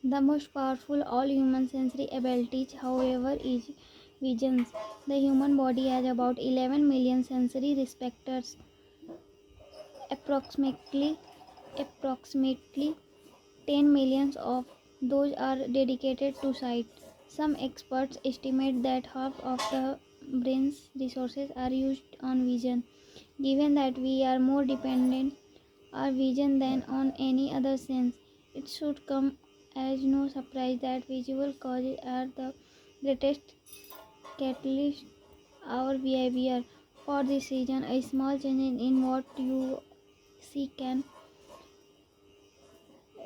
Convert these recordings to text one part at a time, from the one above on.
The most powerful all human sensory abilities, however, is vision. The human body has about 11 million sensory receptors. Approximately 10 millions of those are dedicated to sight. Some experts estimate that half of the brain's resources are used on vision. Given that we are more dependent on vision than on any other sense, it should come as no surprise that visual causes are the greatest catalyst our behavior. For this reason, a small change in what you see can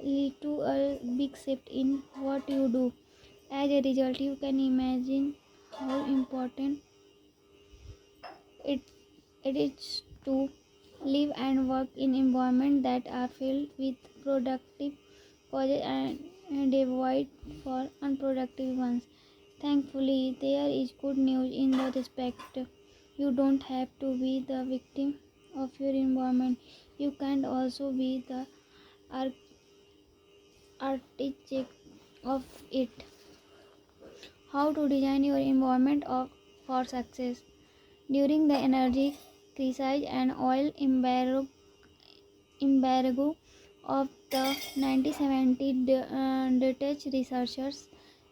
lead to a big shift in what you do. As a result, you can imagine how important it, it is to live and work in environments that are filled with productive causes and devoid for unproductive ones. Thankfully, there is good news in the respect. You don't have to be the victim of your environment. You can also be the ar- architect of it. How to design your environment for success. During the energy crisis and oil embargo of the 1970, Dutch researchers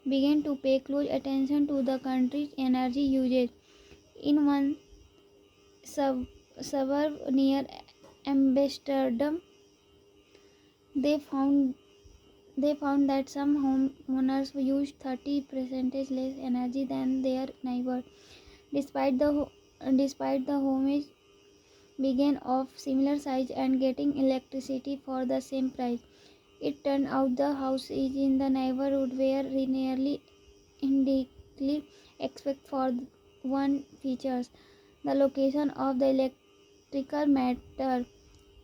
began to pay close attention to the country's energy usage. In one suburb near Amsterdam, they found they found that some homeowners used 30% less energy than their neighbors, despite the homes being of similar size and getting electricity for the same price. It turned out the houses in the neighborhood were nearly identical except for one feature: the location of the electrical meter.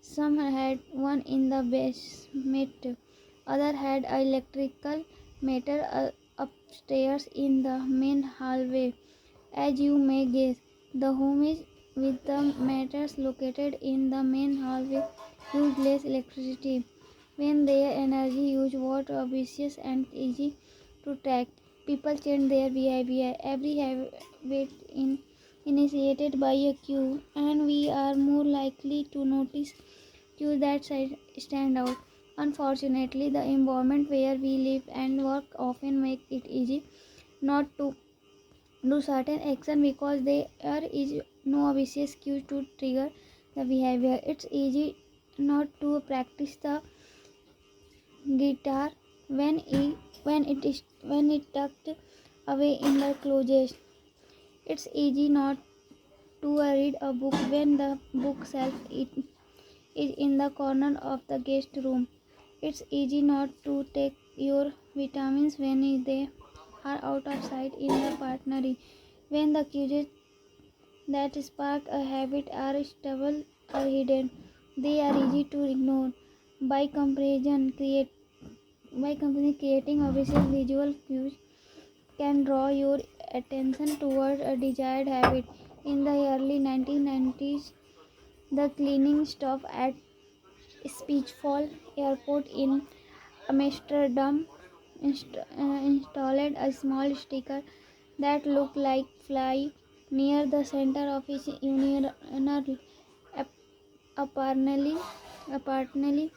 Some had one in the basement, others had an electrical meter upstairs in the main hallway. As you may guess, the homes with the meters located in the main hallway used less electricity. When their energy use was obvious and easy to track, people changed their behavior. Every habit initiated by a cue, and we are more likely to notice cues that stand out. Unfortunately, the environment where we live and work often make it easy not to do certain action because there is no obvious cue to trigger the behavior. It's easy not to practice the guitar when it tucked away in the closet. It's easy not to read a book when the bookshelf is in the corner of the guest room. It's easy not to take your vitamins when they are out of sight in the partner. When the cues that spark a habit are stubble or hidden, they are easy to ignore. By comparison, creating obvious visual cues can draw your attention toward a desired habit. In the early 1990s, the cleaning staff at Schiphol Airport in Amsterdam installed a small sticker that looked like fly near the center of its urinal. Apparently, apparently,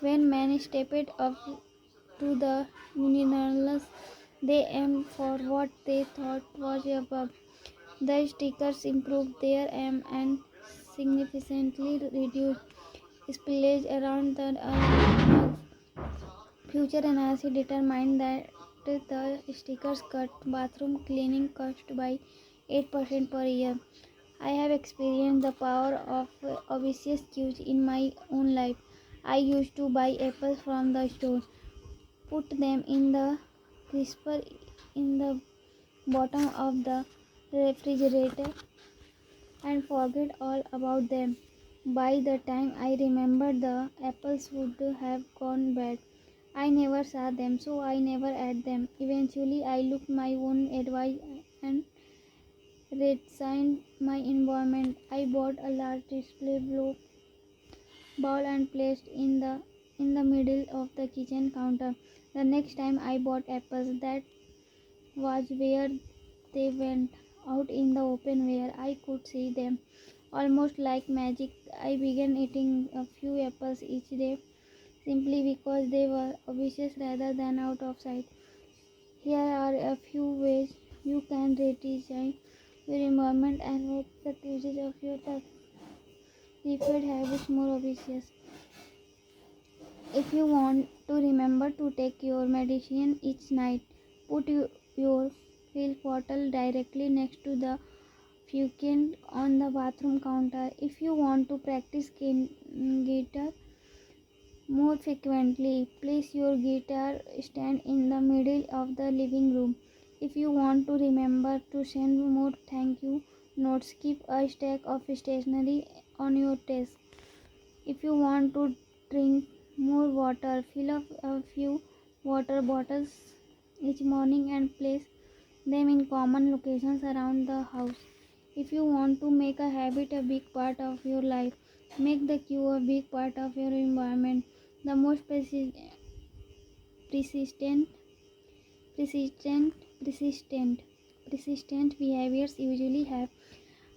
when men stepped up to the urinals, they aimed for what they thought was above. The stickers improved their aim and significantly reduced spillage around the nerve. Future analysis determined that the stickers cut bathroom cleaning cost by 8% per year. I have experienced the power of obvious cues in my own life. I used to buy apples from the store, put them in the crisper in the bottom of the refrigerator, and forget all about them. By the time I remembered, the apples would have gone bad. I never saw them, so I never ate them. Eventually, I looked my own advice and redesigned my environment. I bought a large display bowl and placed in the middle of the kitchen counter. The next time I bought apples, that was where they went, out in the open where I could see them. Almost like magic, I began eating a few apples each day simply because they were obvious rather than out of sight. Here are a few ways you can redesign your environment and make the uses of your preferred habits more obvious. If you want to remember to take your medicine each night, put your pill bottle directly next to the fucking on the bathroom counter. If you want to practice guitar more frequently, place your guitar stand in the middle of the living room. If you want to remember to send more thank you notes, keep a stack of stationery on your desk. If you want to drink more water, fill up a few water bottles each morning and place them in common locations around the house. If you want to make a habit a big part of your life, make the cue a big part of your environment. The most persistent, persistent, persistent, persistent behaviors usually have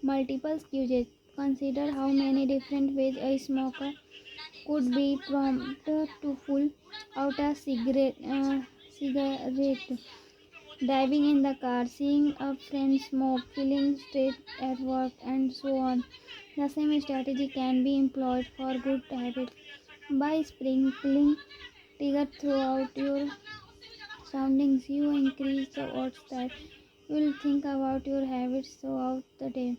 multiple cues. Consider how many different ways a smoker could be prompted to pull out a cigarette, driving in the car, seeing a friend smoke, feeling stressed at work, and so on. The same strategy can be employed for good habits by sprinkling trigger throughout your surroundings. You increase the odds that you will think about your habits throughout the day.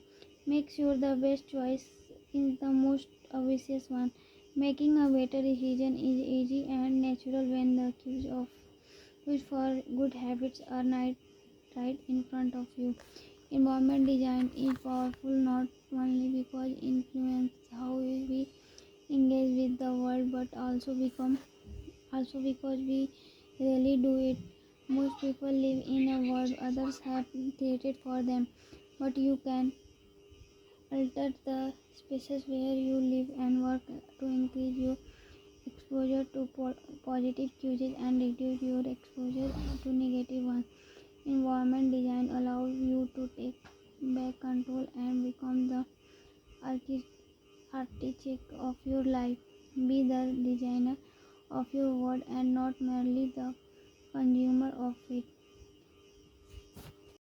Make sure the best choice is the most obvious one. Making a better decision is easy and natural when the cues for good habits are right in front of you. Environment design is powerful not only because it influences how we engage with the world but also because we really do it. Most people live in a world others have created for them, but you can alter the spaces where you live and work to increase your exposure to positive cues and reduce your exposure to negative ones. Environment design allows you to take back control and become the architect of your life. Be the designer of your world and not merely the consumer of it.